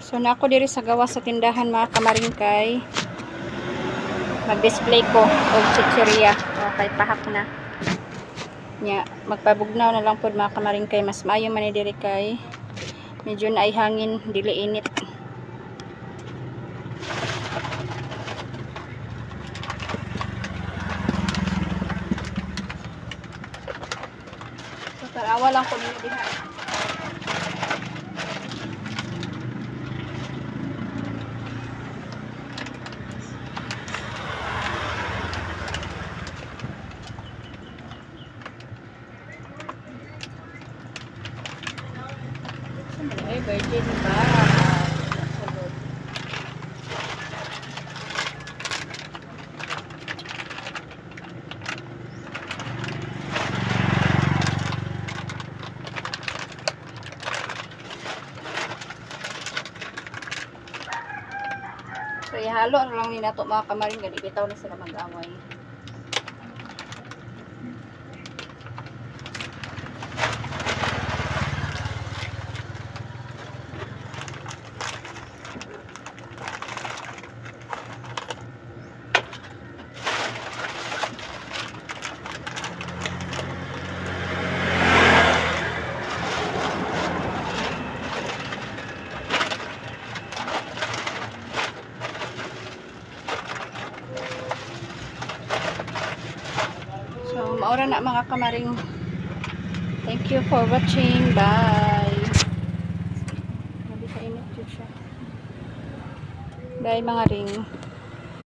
So na ako diri sa gawa sa tindahan mga kamaringkay. Mag-display ko og chichirya. Okay, pahak na. Nya, magpabugnaw na lang pod mga kamaringkay. Mas maayo man ni diri kay medyo na ay hangin, dili init. So tarawa lang ko ninyo diha. Ay, virgin ba? So, ihalo na lang nila ito mga kamaring. Bitaw na sila mag-away. So, maura na mga kamaring. Thank you for watching. Bye. Bye mga ring.